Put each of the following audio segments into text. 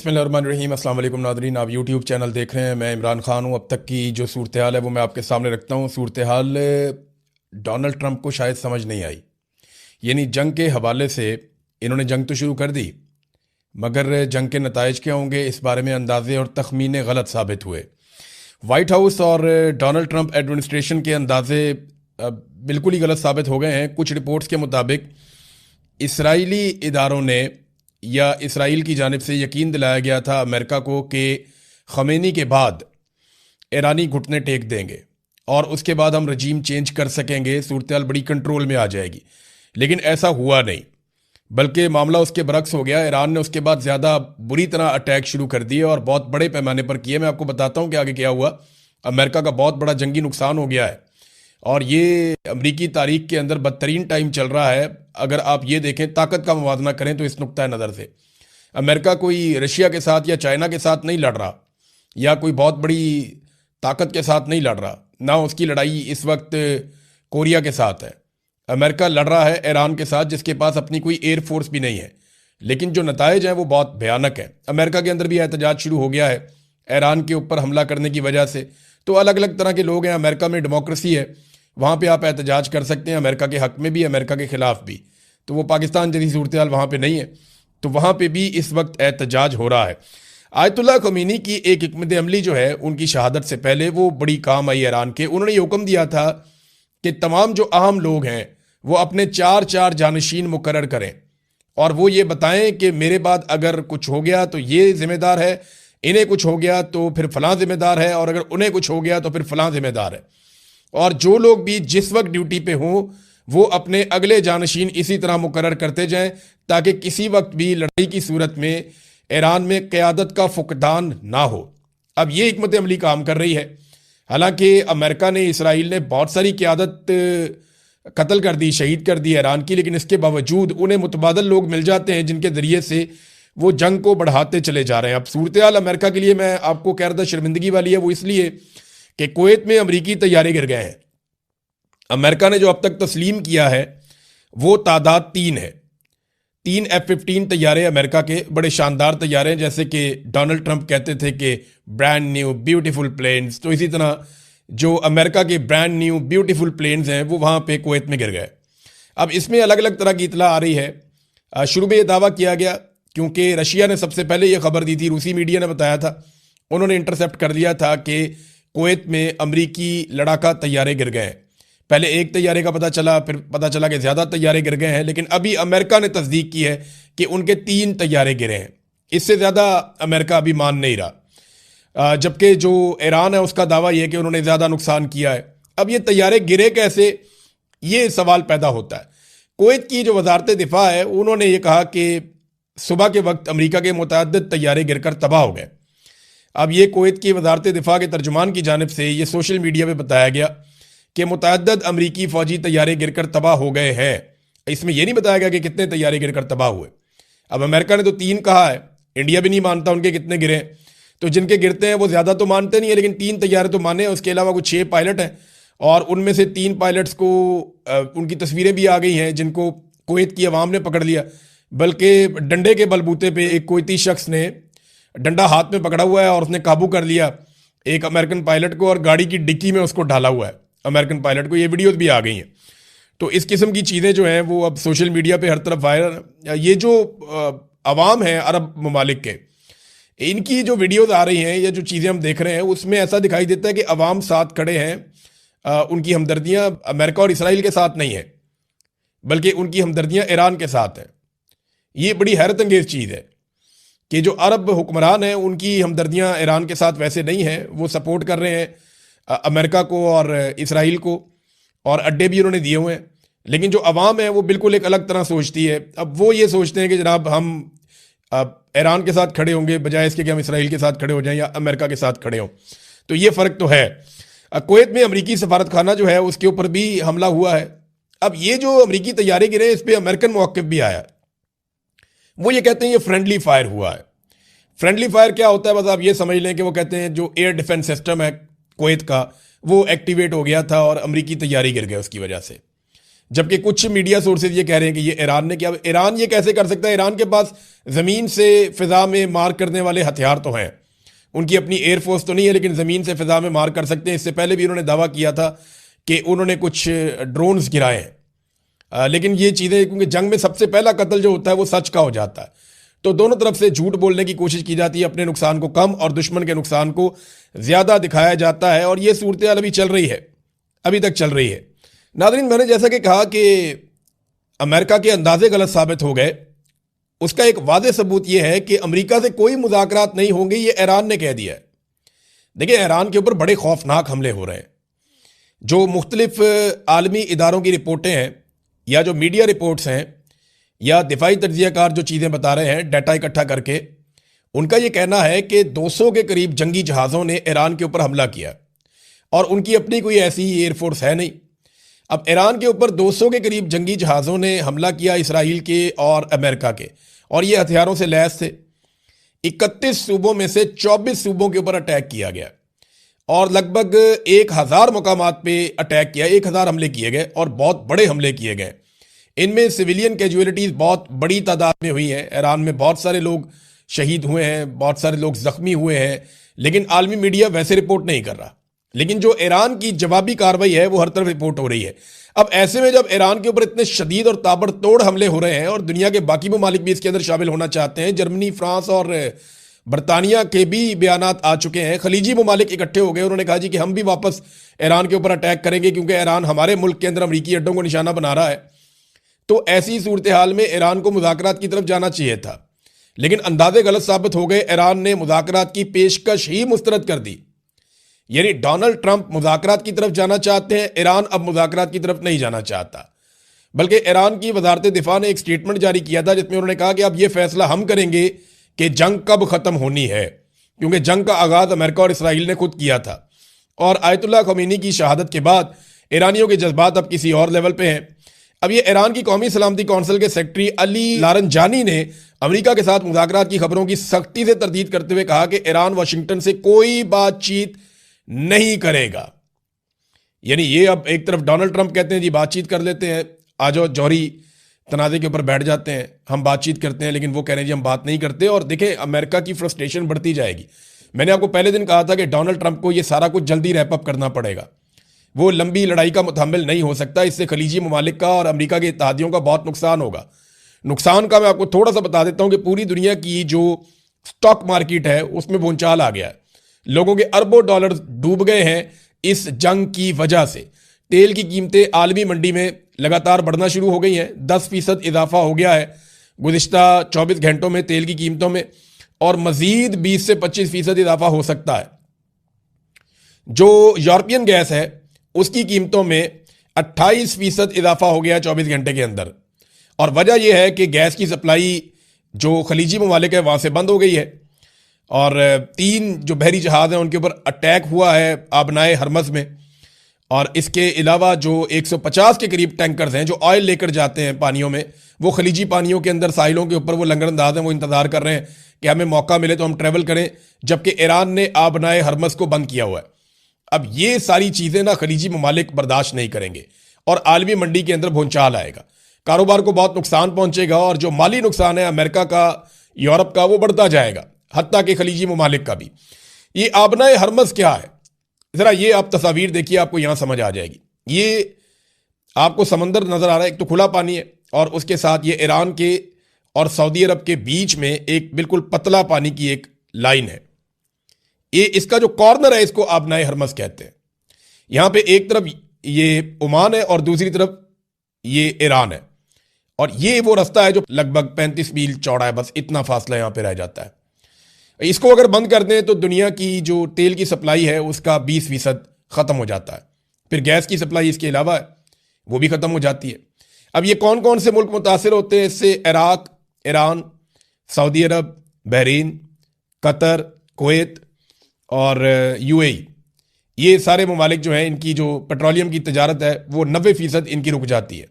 बिस्मिल्लाहिर्रहमानिर्रहीम। अस्सलाम वालेकुम नादरीन, आप यूट्यूब चैनल देख रहे हैं। मैं इमरान खान हूँ। अब तक की जो सूरत हाल है वो मैं आपके सामने रखता हूँ। सूरत हाल डोनाल्ड ट्रंप को शायद समझ नहीं आई। यानी जंग के हवाले से इन्होंने जंग तो शुरू कर दी, मगर जंग के नताइज क्या होंगे इस बारे में अंदाजे और तखमीने गलत साबित हुए। वाइट हाउस और डोनाल्ड ट्रंप एडमिनिस्ट्रेशन के अंदाजे बिल्कुल ही गलत साबित हो गए हैं। कुछ रिपोर्ट्स के मुताबिक इसराइली इदारों ने या इसराइल की जानिब से यकीन दिलाया गया था अमेरिका को कि ख़मेनी के बाद ईरानी घुटने टेक देंगे और उसके बाद हम रजीम चेंज कर सकेंगे, सूरत हाल बड़ी कंट्रोल में आ जाएगी। लेकिन ऐसा हुआ नहीं, बल्कि मामला उसके बरक्स हो गया। ईरान ने उसके बाद ज़्यादा बुरी तरह अटैक शुरू कर दिए और बहुत बड़े पैमाने पर किए। मैं आपको बताता हूँ कि आगे क्या हुआ। अमेरिका का बहुत बड़ा जंगी नुकसान हो गया है और ये अमरीकी तारीख के अंदर बदतरीन टाइम चल रहा है। अगर आप ये देखें, ताकत का मुवाजना करें तो इस नुक्ता नज़र से अमेरिका कोई रशिया के साथ या चाइना के साथ नहीं लड़ रहा या कोई बहुत बड़ी ताकत के साथ नहीं लड़ रहा। ना उसकी लड़ाई इस वक्त कोरिया के साथ है। अमेरिका लड़ रहा है ईरान के साथ, जिसके पास अपनी कोई एयर फोर्स भी नहीं है। लेकिन जो नताइज हैं वो बहुत भयानक है। अमेरिका के अंदर भी एहतजाज शुरू हो गया है ईरान के ऊपर हमला करने की वजह से। तो अलग अलग तरह के लोग हैं। अमेरिका में डेमोक्रेसी है, वहाँ पे आप एहतजाज कर सकते हैं, अमेरिका के हक़ में भी, अमेरिका के ख़िलाफ़ भी। तो वो पाकिस्तान जैसी सूरत हाल वहाँ पे नहीं है, तो वहाँ पे भी इस वक्त एहतजाज हो रहा है। आयतुल्लाह ख़मीनी की एक हिकमत अमली जो है उनकी शहादत से पहले वो बड़ी काम आई ईरान के। उन्होंने ये हुक्म दिया था कि तमाम जो अहम लोग हैं वो अपने चार चार जानशीन मुकर्रर करें और वो ये बताएं कि मेरे बाद अगर कुछ हो गया तो ये ज़िम्मेदार है, इन्हें कुछ हो गया तो फिर फ़लाँ ज़िम्मेदार है, और अगर उन्हें कुछ हो गया तो फिर फ़लाँ ज़िम्मेदार है। और जो लोग भी जिस वक्त ड्यूटी पे हों वो अपने अगले जानशीन इसी तरह मुकर्रर करते जाएं, ताकि किसी वक्त भी लड़ाई की सूरत में ईरान में क़यादत का फुकदान ना हो। अब ये हिकमत अमली काम कर रही है। हालांकि अमेरिका ने, इसराइल ने बहुत सारी क़यादत कत्ल कर दी, शहीद कर दी ईरान की, लेकिन इसके बावजूद उन्हें मुतबादल लोग मिल जाते हैं जिनके ज़रिए से वो जंग को बढ़ाते चले जा रहे हैं। अब सूरत हाल अमेरिका के लिए मैं आपको कह रहा था शर्मिंदगी वाली है। वो इसलिए कि कुवैत में अमरीकी तैयारे गिर गए हैं। अमेरिका ने जो अब तक तस्लीम किया है वो तादाद 3 है। 3 F-15 तैयारे अमेरिका के, बड़े शानदार तैयारे हैं, जैसे कि डोनाल्ड ट्रंप कहते थे कि ब्रांड न्यू ब्यूटीफुल प्लेन्स। तो इसी तरह जो अमेरिका के ब्रांड न्यू ब्यूटीफुल प्लेन्स हैं वो वहाँ पे कुवैत में गिर गए। अब इसमें अलग अलग तरह की इतला आ रही है। शुरू में ये दावा किया गया क्योंकि रशिया ने सबसे पहले ये खबर दी थी, रूसी मीडिया ने बताया था, उन्होंने इंटरसेप्ट कर लिया था कि कुवैत में अमरीकी लड़ाका तैयारे गिर गए हैं। पहले एक तैयारे का पता चला, फिर पता चला कि ज़्यादा तैयारे गिर गए हैं, लेकिन अभी अमेरिका ने तस्दीक की है कि उनके 3 तैयारे गिरे हैं। इससे ज़्यादा अमेरिका अभी मान नहीं रहा। जबकि जो ईरान है उसका दावा यह है कि उन्होंने ज़्यादा नुकसान किया है। अब ये तैयारे गिरे कैसे, ये सवाल पैदा होता है। कुवैत की जो वजारत दिफा है उन्होंने ये कहा कि सुबह के वक्त अमरीका के मुतअद्दिद तैयारे गिरकर तबाह हो गए। अब ये कुवैत की वजारत दिफा के तर्जुमान की जानिब से ये सोशल मीडिया पे बताया गया कि मुतअद्दिद अमरीकी फ़ौजी तैयारे गिरकर तबाह हो गए हैं। इसमें यह नहीं बताया गया कि कितने तैयारे गिरकर तबाह हुए। अब अमेरिका ने तो 3 कहा है, इंडिया भी नहीं मानता उनके कितने गिरे। तो जिनके गिरते हैं वो ज़्यादा तो मानते नहीं है, लेकिन 3 तैयारे तो माने। उसके अलावा कुछ 6 पायलट हैं और उनमें से 3 पायलट्स को उनकी तस्वीरें भी आ गई हैं जिनको कुवैत की अवाम ने पकड़ लिया। बल्कि डंडे के बलबूते पे एक कुवैती शख्स ने डंडा हाथ में पकड़ा हुआ है और उसने काबू कर लिया एक अमेरिकन पायलट को और गाड़ी की डिक्की में उसको ढाला हुआ है अमेरिकन पायलट को। ये वीडियोस भी आ गई हैं। तो इस किस्म की चीज़ें जो हैं वो अब सोशल मीडिया पे हर तरफ वायरल। ये जो अवाम है अरब ममालिक के, इनकी जो वीडियोस आ रही हैं या जो चीज़ें हम देख रहे हैं उसमें ऐसा दिखाई देता है कि अवाम साथ खड़े हैं। उनकी हमदर्दियाँ अमेरिका और इसराइल के साथ नहीं है, बल्कि उनकी हमदर्दियाँ ईरान के साथ हैं। ये बड़ी हैरत अंगेज़ चीज़ है कि जो अरब हुक्मरान हैं उनकी हमदर्दियाँ ईरान के साथ वैसे नहीं हैं। वो सपोर्ट कर रहे हैं अमेरिका को और इसराइल को, और अड्डे भी उन्होंने दिए हुए हैं। लेकिन जो अवाम है वो बिल्कुल एक अलग तरह सोचती है। अब वो ये सोचते हैं कि जनाब हम ईरान के साथ खड़े होंगे बजाय इसके कि हम इसराइल के साथ खड़े हो जाएं या अमेरिका के साथ खड़े हों। तो ये फ़र्क तो है। कुवैत में अमरीकी सफारत खाना जो है उसके ऊपर भी हमला हुआ है। अब ये जो अमरीकी तैयारे गिरे इस पर अमेरिकन मौक़िफ़ भी आया। वो ये कहते हैं ये फ्रेंडली फायर हुआ है। फ्रेंडली फायर क्या होता है, बस आप ये समझ लें कि वो कहते हैं जो एयर डिफेंस सिस्टम है कुवैत का वो एक्टिवेट हो गया था और अमरीकी तैयारी गिर गए उसकी वजह से। जबकि कुछ मीडिया सोर्सेज ये कह रहे हैं कि ये ईरान ने किया। ईरान ये कैसे कर सकता है? ईरान के पास ज़मीन से फ़िज़ा में मार करने वाले हथियार तो हैं, उनकी अपनी एयरफोर्स तो नहीं है, लेकिन ज़मीन से फ़िज़ा में मार कर सकते हैं। इससे पहले भी उन्होंने दावा किया था कि उन्होंने कुछ ड्रोन्स गिराए हैं। लेकिन ये चीज़ें, क्योंकि जंग में सबसे पहला कत्ल जो होता है वो सच का हो जाता है, तो दोनों तरफ से झूठ बोलने की कोशिश की जाती है, अपने नुकसान को कम और दुश्मन के नुकसान को ज़्यादा दिखाया जाता है। और ये सूरत हाल अभी चल रही है, अभी तक चल रही है। नाज़रीन, मैंने जैसा कि कहा कि अमेरिका के अंदाजे गलत साबित हो गए, उसका एक वाज़ेह सबूत यह है कि अमेरिका से कोई मुज़ाकरात नहीं होंगे, ये ईरान ने कह दिया है। देखिए, ईरान के ऊपर बड़े खौफनाक हमले हो रहे हैं। जो मुख्तलिफ आलमी इदारों की रिपोर्टें हैं, या जो मीडिया रिपोर्ट्स हैं, या दिफाई तज्जियाकार जो चीज़ें बता रहे हैं डाटा इकट्ठा करके, उनका यह कहना है कि 200 के करीब जंगी जहाज़ों ने ईरान के ऊपर हमला किया, और उनकी अपनी कोई ऐसी एयरफोर्स है नहीं। अब ईरान के ऊपर 200 के करीब जंगी जहाज़ों ने हमला किया, इसराइल के और अमेरिका के, और ये हथियारों से लैस थे। 31 सूबों में से 24 सूबों के ऊपर अटैक किया गया, और लगभग 1000 मुकामात पे अटैक किया, 1000 हमले किए गए, और बहुत बड़े हमले किए गए। इनमें सिविलियन कैजुअलिटीज़ बहुत बड़ी तादाद में हुई हैं। ईरान में बहुत सारे लोग शहीद हुए हैं, बहुत सारे लोग ज़ख्मी हुए हैं, लेकिन आलमी मीडिया वैसे रिपोर्ट नहीं कर रहा। लेकिन जो ईरान की जवाबी कार्रवाई है वो हर तरफ रिपोर्ट हो रही है। अब ऐसे में जब ईरान के ऊपर इतने शदीद और ताबड़तोड़ हमले हो रहे हैं, और दुनिया के बाकी ममालिक भी इसके अंदर शामिल होना चाहते हैं, जर्मनी, फ्रांस और बरतानिया के भी बयानात आ चुके हैं, खलीजी ममालिक इकट्ठे हो गए, उन्होंने कहा जी कि हम भी वापस ईरान के ऊपर अटैक करेंगे क्योंकि ईरान हमारे मुल्क के अंदर अमरीकी अड्डों को निशाना बना रहा है। तो ऐसी सूरत हाल में ईरान को मुज़ाकरात की तरफ जाना चाहिए था, लेकिन अंदाजे गलत साबित हो गए। ईरान ने मुज़ाकरात की पेशकश ही मुस्तरद कर दी। यानी डोनाल्ड ट्रंप मुज़ाकरात की तरफ जाना चाहते हैं, ईरान अब मुज़ाकरात की तरफ नहीं जाना चाहता। बल्कि ईरान की वजारत दिफा ने एक स्टेटमेंट जारी किया था जिसमें उन्होंने कहा कि अब यह फैसला हम करेंगे कि जंग कब ख़त्म होनी है, क्योंकि जंग का आगाज़ अमेरिका और इसराइल ने खुद किया था। और आयतुल्लाह ख़मीनी की शहादत के बाद ईरानियों के जज्बात अब किसी और लेवल पे हैं। अब ये ईरान की कौमी सलामती कौंसिल के सेक्रेटरी अली लारंजानी ने अमेरिका के साथ मुज़ाकरात की खबरों की सख्ती से तरदीद करते हुए कहा कि ईरान वाशिंगटन से कोई बातचीत नहीं करेगा। यानी ये अब एक तरफ डोनाल्ड ट्रंप कहते हैं जी बातचीत कर लेते हैं, आ जाओ जौहरी तनाज़े के ऊपर बैठ जाते हैं, हम बातचीत करते हैं, लेकिन वो कह रहे हैं जी हम बात नहीं करते। और देखें, अमेरिका की फ्रस्ट्रेशन बढ़ती जाएगी। मैंने आपको पहले दिन कहा था कि डोनाल्ड ट्रंप को ये सारा कुछ जल्दी रैप अप करना पड़ेगा, वो लंबी लड़ाई का मुतहम्मिल नहीं हो सकता। इससे खलीजी ममालिक का और अमेरिका के इत्तेहादियों का बहुत नुकसान होगा। नुकसान का मैं आपको थोड़ा सा बता देता हूं कि पूरी दुनिया की जो स्टॉक मार्केट है उसमें भूचाल आ गया है। लोगों के अरबों डॉलर डूब गए हैं इस जंग की वजह से। तेल की कीमतें आलमी मंडी में लगातार बढ़ना शुरू हो गई हैं, 10% इजाफा हो गया है गुज़िश्ता 24 घंटों में तेल की कीमतों में, और मजीद 20 से 25% इजाफा हो सकता है। जो यूरोपियन गैस है उसकी कीमतों में 28% इजाफा हो गया 24 घंटे के अंदर। और वजह यह है कि गैस की सप्लाई जो खलीजी ममालिक है वहाँ से बंद हो गई है, और 3 जो बहरी जहाज़ हैं उनके ऊपर अटैक हुआ है आबनाए हरमज़ में। और इसके अलावा जो 150 के करीब टैंकर्स हैं जो ऑयल लेकर जाते हैं पानियों में, वो खलीजी पानियों के अंदर साहिलों के ऊपर वो लंगर अंदाज हैं, वो इंतज़ार कर रहे हैं कि हमें मौका मिले तो हम ट्रैवल करें, जबकि ईरान ने आबनाए हरमज़ को बंद किया हुआ है। अब ये सारी चीज़ें ना खलीजी ममालिक बर्दाश्त नहीं करेंगे, और आलमी मंडी के अंदर भूचाल आएगा, कारोबार को बहुत नुकसान पहुंचेगा, और जो माली नुकसान है अमेरिका का, यूरोप का, वो बढ़ता जाएगा, हत्ता के खलीजी ममालिक का भी। ये आबनाए हरमज़ क्या है, ज़रा ये आप तस्वीर देखिए, आपको यहां समझ आ जाएगी। ये आपको समंदर नज़र आ रहा है, एक तो खुला पानी है, और उसके साथ ये ईरान के और सऊदी अरब के बीच में एक बिल्कुल पतला पानी की एक लाइन है। ये इसका जो कॉर्नर है इसको आबनाए हरमज़ कहते हैं। यहां पे एक तरफ ये ओमान है और दूसरी तरफ ये ईरान है, और ये वो रास्ता है जो लगभग 35 मील चौड़ा है, बस इतना फासला यहां पे रह जाता है। इसको अगर बंद कर दें तो दुनिया की जो तेल की सप्लाई है उसका 20% ख़त्म हो जाता है। फिर गैस की सप्लाई इसके अलावा है, वो भी ख़त्म हो जाती है। अब ये कौन कौन से मुल्क मुतासिर होते हैं इससे? इराक, ईरान, सऊदी अरब, बहरीन, कतर, कुवैत और यूएई। ये सारे ममालिक जो हैं इनकी जो पेट्रोलियम की तजारत है वो 90% इनकी रुक जाती है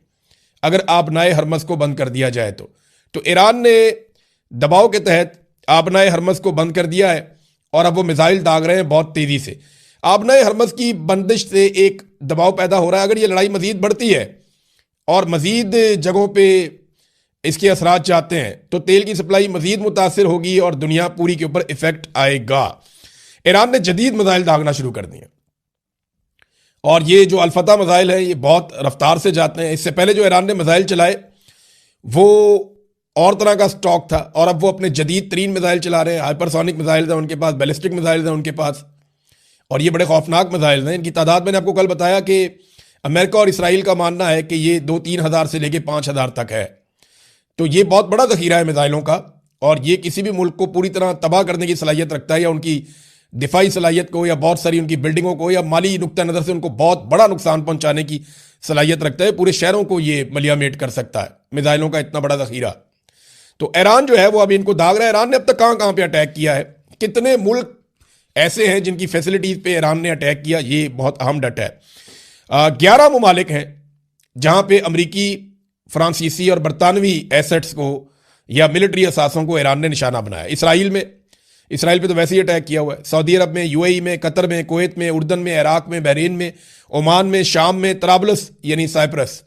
अगर आबनाए हरमज़ को बंद कर दिया जाए तो ईरान ने दबाव के तहत आबनाए हरमज़ को बंद कर दिया है, और अब वो मिसाइल दाग रहे हैं बहुत तेज़ी से। आबनाए हरमज़ की बंदिश से एक दबाव पैदा हो रहा है, अगर ये लड़ाई मजीद बढ़ती है और मज़ीद जगहों पे इसके असरात चाहते हैं तो तेल की सप्लाई मज़ीद मुतासर होगी और दुनिया पूरी के ऊपर इफेक्ट आएगा। ईरान ने जदीद मिसाइल दागना शुरू कर दिए और ये जो अल-फतह मिसाइल है ये बहुत रफ्तार से जाते हैं। इससे पहले जो ईरान ने मिसाइल चलाए वो और तरह का स्टॉक था और अब वो अपने जदीद तरीन मिसाइल चला रहे हैं। हाइपरसोनिक मिसाइल हैं उनके पास, बैलिस्टिक मिसाइल हैं उनके पास, और ये बड़े खौफनाक मिसाइल हैं। इनकी तादाद मैंने आपको कल बताया कि अमेरिका और इसराइल का मानना है कि ये 2-3 हज़ार से लेके 5 हज़ार तक है। तो ये बहुत बड़ा ज़ख़ीरा है मिसाइलों का और ये किसी भी मुल्क को पूरी तरह तबाह करने की सलाहियत रखता है, या उनकी दिफाई सलाहियत को, या बहुत सारी उनकी बिल्डिंगों को, या माली नुक्ता नज़र से उनको बहुत बड़ा नुकसान पहुंचाने की सलाहियत रखता है। पूरे शहरों को ये मलियामेट कर सकता है, मिसाइलों का इतना बड़ा ज़ख़ीरा। तो ईरान जो है वो अभी इनको दाग रहा है। ईरान ने अब तक कहाँ कहाँ पे अटैक किया है, कितने मुल्क ऐसे हैं जिनकी फैसिलिटीज़ पे ईरान ने अटैक किया, ये बहुत अहम डट है। 11 ममालिक हैं जहाँ पे अमरीकी, फ्रांसीसी और बरतानवी एसेट्स को या मिलिट्री असासों को ईरान ने निशाना बनाया। इसराइल पे तो वैसे ही अटैक किया हुआ है। सऊदी अरब में, यूएई में, कतर में, कुवैत में, उर्दन में, इराक में, बहरीन में, ओमान में, शाम में, तराबलस यानी साइप्रस,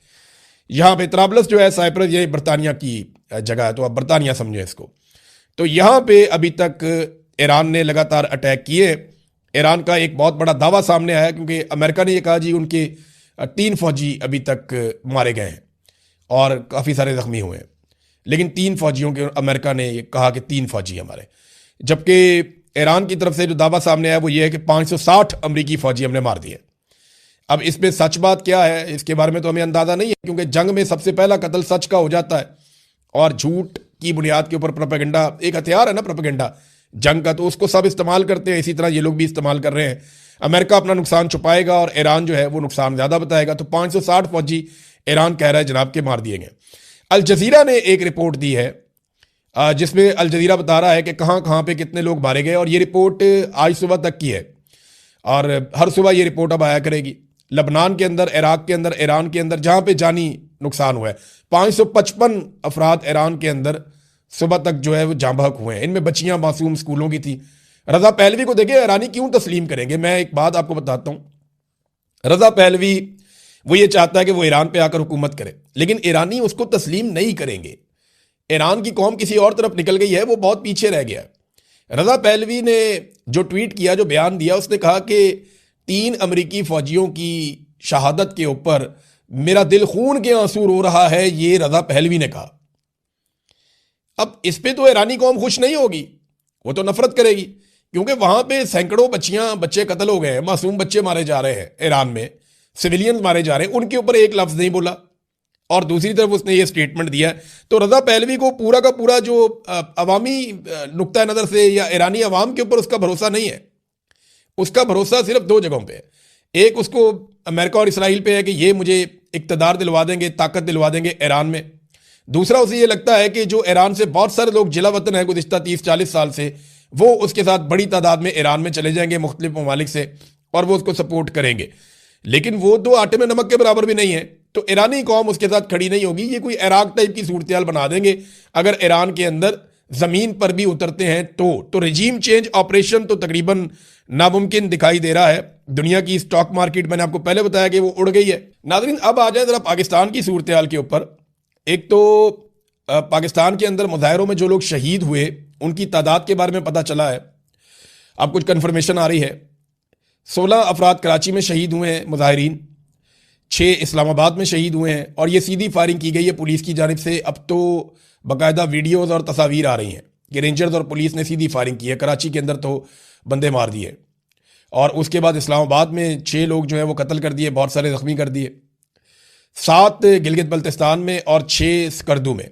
यहाँ पे तराबलस जो है साइप्रस ये बरतानिया की जगह है, तो आप बरतानिया समझे इसको। तो यहाँ पे अभी तक ईरान ने लगातार अटैक किए। ईरान का एक बहुत बड़ा दावा सामने आया क्योंकि अमेरिका ने ये कहा जी उनके 3 फौजी अभी तक मारे गए हैं और काफ़ी सारे ज़ख्मी हुए हैं, लेकिन 3 फौजियों के अमेरिका ने ये कहा कि 3 फौजी हमारे, जबकि ईरान की तरफ से जो दावा सामने आया वो ये है कि 560 अमरीकी फौजी हमने मार दिए। अब इसमें सच बात क्या है इसके बारे में तो हमें अंदाज़ा नहीं है, क्योंकि जंग में सबसे पहला कत्ल सच का हो जाता है और झूठ की बुनियाद के ऊपर प्रोपेगेंडा एक हथियार है ना, प्रोपेगेंडा जंग का, तो उसको सब इस्तेमाल करते हैं। इसी तरह ये लोग भी इस्तेमाल कर रहे हैं। अमेरिका अपना नुकसान छुपाएगा और ईरान जो है वो नुकसान ज़्यादा बताएगा। तो 560 फौजी ईरान कह रहा है जनाब के मार दिए गए। अल जज़ीरा ने एक रिपोर्ट दी है जिसमें अल जज़ीरा बता रहा है कि कहाँ कहाँ पे कितने लोग मारे गए, और ये रिपोर्ट आज सुबह तक की है और हर सुबह ये रिपोर्ट अब आया करेगी। लबनान के अंदर, इराक के अंदर, ईरान के अंदर जहाँ पे जानी नुकसान हुआ है, 555 अफराद ईरान के अंदर सुबह तक जो है वो जाँ बहक हुए हैं। इनमें बच्चियाँ मासूम स्कूलों की थी। रज़ा पहलवी को देखे ईरानी क्यों तस्लीम करेंगे। मैं एक बात आपको बताता हूँ, रज़ा पहलवी वो ये चाहता है कि वो ईरान पे आकर हुकूमत करे, लेकिन ईरानी उसको तस्लीम नहीं करेंगे। ईरान की कौम किसी और तरफ निकल गई है, वो बहुत पीछे रह गया। रज़ा पहलवी ने जो ट्वीट किया, जो बयान दिया, उसने कहा कि 3 अमरीकी फौजियों की शहादत के ऊपर मेरा दिल खून के आंसू रो रहा है, ये रज़ा पहलवी ने कहा। अब इस पे तो ईरानी कौम खुश नहीं होगी, वो तो नफरत करेगी, क्योंकि वहां पे सैकड़ों बच्चे कत्ल हो गए हैं, मासूम बच्चे मारे जा रहे हैं ईरान में, सिविलियन मारे जा रहे हैं, उनके ऊपर एक लफ्ज नहीं बोला। और दूसरी तरफ उसने ये स्टेटमेंट दिया। तो रज़ा पहलवी को पूरा का पूरा जो अवामी नुक्ता नज़र से या ईरानी अवाम के ऊपर उसका भरोसा नहीं है। उसका भरोसा सिर्फ 2 जगहों पे है। एक उसको अमेरिका और इसराइल पे है कि ये मुझे इक़्तिदार दिलवा देंगे, ताकत दिलवा देंगे ईरान में। दूसरा उसे ये लगता है कि जो ईरान से बहुत सारे लोग जिला वतन है गुज़िश्ता 30-40 साल से, वो उसके साथ बड़ी तादाद में ईरान में चले जाएंगे मुख्तलिफ ममालिक से और वो उसको सपोर्ट करेंगे। लेकिन वो 2 आटे में नमक के बराबर भी नहीं है, तो ईरानी कौम उसके साथ खड़ी नहीं होगी। ये कोई इराक टाइप की सूरत बना देंगे अगर ईरान के अंदर ज़मीन पर भी उतरते हैं तो रजीम चेंज ऑपरेशन तो तकरीबन नामुमकिन दिखाई दे रहा है। दुनिया की स्टॉक मार्केट मैंने आपको पहले बताया कि वो उड़ गई है। नाज़रीन, अब आ जाए ज़रा पाकिस्तान की सूरत हाल के ऊपर। एक तो पाकिस्तान के अंदर मुजाहरों में जो लोग शहीद हुए उनकी तादाद के बारे में पता चला है। अब कुछ कन्फर्मेशन आ रही है। 16 अफराद कराची में शहीद हुए हैं मुजाहिरीन, 6 इस्लामाबाद में शहीद हुए हैं, और ये सीधी फायरिंग की गई है पुलिस की जानिब से। अब तो बाकायदा वीडियोज़ और तस्वीर आ रही हैं कि रेंजर्स और पुलिस ने सीधी फायरिंग की है। कराची के अंदर तो बंदे मार दिए, और उसके बाद इस्लामाबाद में 6 लोग जो है वो कत्ल कर दिए, बहुत सारे ज़ख्मी कर दिए, 7 गिलगित बल्तिस्तान में और 6 स्कर्दू में।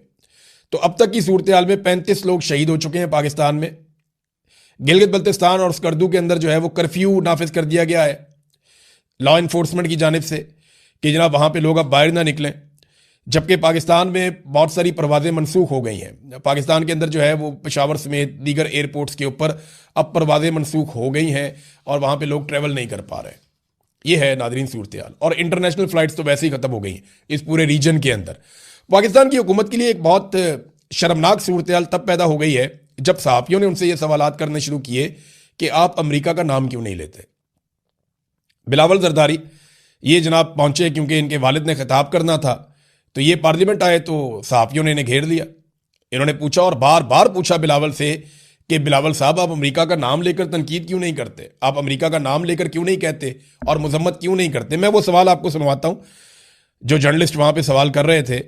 तो अब तक की सूरत हाल में 35 लोग शहीद हो चुके हैं पाकिस्तान में। गिलगित बल्तिस्तान और स्कर्दू के अंदर जो है वो कर्फ्यू नाफिज कर दिया गया है लॉ इन्फोर्समेंट की जानिब से कि जनाब वहाँ पे लोग अब बाहर ना निकलें, जबकि पाकिस्तान में बहुत सारी परवाज़ें मनसूख हो गई हैं। पाकिस्तान के अंदर जो है वो पेशावर समेत दीगर एयरपोर्ट्स के ऊपर अब परवाज़ें मनसूख हो गई हैं और वहाँ पे लोग ट्रैवल नहीं कर पा रहे। ये है नाज़रीन सूरत हाल, और इंटरनेशनल फ़्लाइट्स तो वैसे ही ख़त्म हो गई हैं इस पूरे रीजन के अंदर। पाकिस्तान की हुकूमत के लिए एक बहुत शर्मनाक सूरत हाल तब पैदा हो गई है जब सहाफ़ियों ने उनसे ये सवालात करने शुरू किए कि आप अमेरिका का नाम क्यों नहीं लेते। बिलावल जरदारी ये जनाब पहुंचे क्योंकि इनके वालिद ने खिताब करना था तो ये पार्लियामेंट आए तो सहाफ़ियों ने इन्हें घेर लिया। इन्होंने पूछा और बार बार पूछा बिलावल से कि बिलावल साहब, आप अमेरिका का नाम लेकर तनकीद क्यों नहीं करते, आप अमेरिका का नाम लेकर क्यों नहीं कहते और मजम्मत क्यों नहीं करते। मैं वो सवाल आपको सुनवाता हूँ जो जर्नलिस्ट वहाँ पे सवाल कर रहे थे,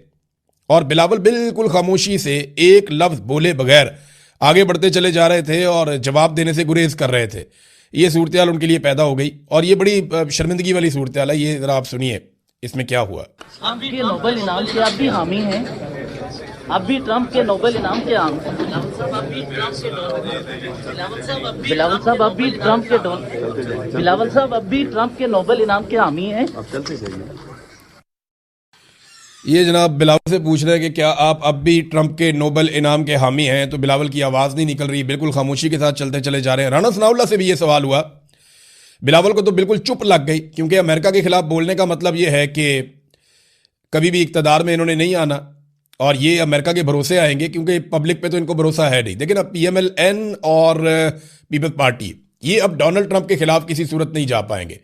और बिलावल बिल्कुल खामोशी से एक लफ्ज़ बोले बगैर आगे बढ़ते चले जा रहे थे और जवाब देने से गुरेज कर रहे थे। ये सूरत हाल उनके लिए पैदा हो गई और ये बड़ी शर्मिंदगी वाली सूरत हाल है। ये ज़रा आप सुनिए इसमें क्या हुआ। आपके नोबेल इनाम के आप भी हामी हैं, आप भी ट्रंप के नोबेल इनाम के हामी हैं। बिलावल साहब अब भी ट्रंप के नोबेल इनाम के हामी हैं। ये जनाब बिलावल से पूछ रहे हैं कि क्या आप अब भी ट्रंप के नोबेल इनाम के हामी हैं, तो बिलावल की आवाज़ नहीं निकल रही, बिल्कुल खामोशी के साथ चलते चले जा रहे हैं। राना सनाउल्लाह से भी ये सवाल हुआ, बिलावल को तो बिल्कुल चुप लग गई, क्योंकि अमेरिका के खिलाफ बोलने का मतलब ये है कि कभी भी इक़्तिदार में इन्होंने नहीं आना और ये अमेरिका के भरोसे आएंगे, क्योंकि पब्लिक पे तो इनको भरोसा है नहीं। लेकिन अब PMLN और पीपल्स पार्टी ये अब डोनाल्ड ट्रंप के खिलाफ किसी सूरत नहीं जा पाएंगे।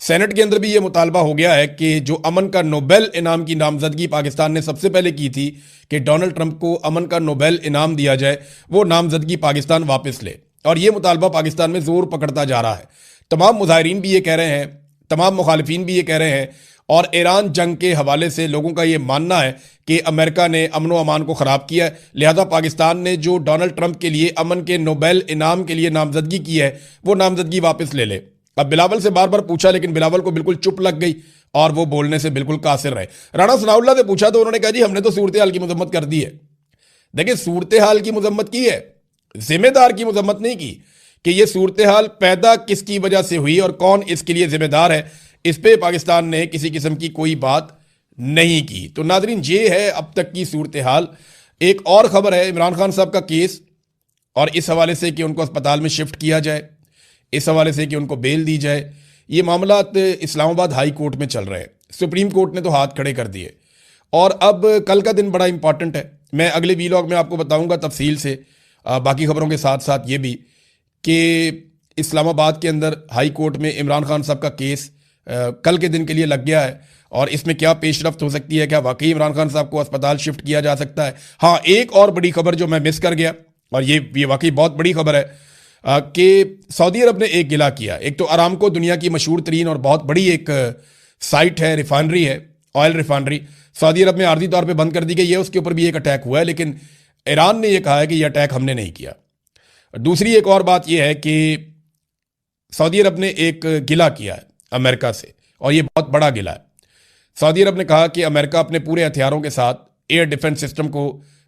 सेनेट के अंदर भी ये मुतालबा हो गया है कि जो अमन का नोबेल इनाम की नामजदगी पाकिस्तान ने सबसे पहले की थी कि डोनाल्ड ट्रंप को अमन का नोबेल इनाम दिया जाए, वो नामजदगी पाकिस्तान वापस ले, और ये मुतालबा पाकिस्तान में जोर पकड़ता जा रहा है। तमाम मुजाहिरीन भी ये कह रहे हैं, तमाम मुखालिफिन भी ये कह रहे हैं, और ईरान जंग के हवाले से लोगों का ये मानना है कि अमेरिका ने अमन व अमान को ख़राब किया है, लिहाजा पाकिस्तान ने जो डोनाल्ड ट्रंप के लिए अमन के नोबेल इनाम के लिए नामजदगी की है वो नामजदगी वापस ले ले। अब बिलावल से बार बार पूछा, लेकिन बिलावल को बिल्कुल चुप लग गई और वो बोलने से बिल्कुल कासिर रहे। राना सनाउल्लाह से पूछा तो उन्होंने कहा, जी हमने तो सूरत हाल की मजम्मत कर दी है। देखिए, सूरत हाल की मजम्मत की है, जिम्मेदार की मजम्मत नहीं की कि ये सूरत हाल पैदा किसकी वजह से हुई और कौन इसके लिए जिम्मेदार है। इस पे पाकिस्तान ने किसी किस्म की कोई बात नहीं की। तो नाजरीन, ये है अब तक की सूरत हाल। एक और खबर है इमरान खान साहब का केस, और इस हवाले से कि उनको अस्पताल में शिफ्ट किया जाए, इस हवाले से कि उनको बेल दी जाए। ये मामला इस्लामाबाद हाई कोर्ट में चल रहे हैं। सुप्रीम कोर्ट ने तो हाथ खड़े कर दिए, और अब कल का दिन बड़ा इंपॉर्टेंट है। मैं अगले वीलॉग में आपको बताऊंगा तफसील से, बाकी खबरों के साथ साथ ये भी कि इस्लामाबाद के अंदर हाई कोर्ट में इमरान खान साहब का केस कल के दिन के लिए लग गया है, और इसमें क्या पेशरफ्त हो सकती है, क्या वाकई इमरान खान साहब को अस्पताल शिफ्ट किया जा सकता है। हाँ, एक और बड़ी खबर जो मैं मिस कर गया, और ये वाकई बहुत बड़ी खबर है कि सऊदी अरब ने एक गिला किया। एक तो अरामको दुनिया की मशहूर तरीन और बहुत बड़ी एक साइट है, रिफाइनरी है, ऑयल रिफाइनरी, सऊदी अरब में आर्जी तौर पे बंद कर दी गई है। उसके ऊपर भी एक अटैक हुआ है, लेकिन ईरान ने यह कहा है कि यह अटैक हमने नहीं किया। दूसरी एक और बात यह है कि सऊदी अरब ने एक गिला किया है अमेरिका से, और यह बहुत बड़ा गिला है। सऊदी अरब ने कहा कि अमेरिका अपने पूरे हथियारों के साथ एयर डिफेंस सिस्टम को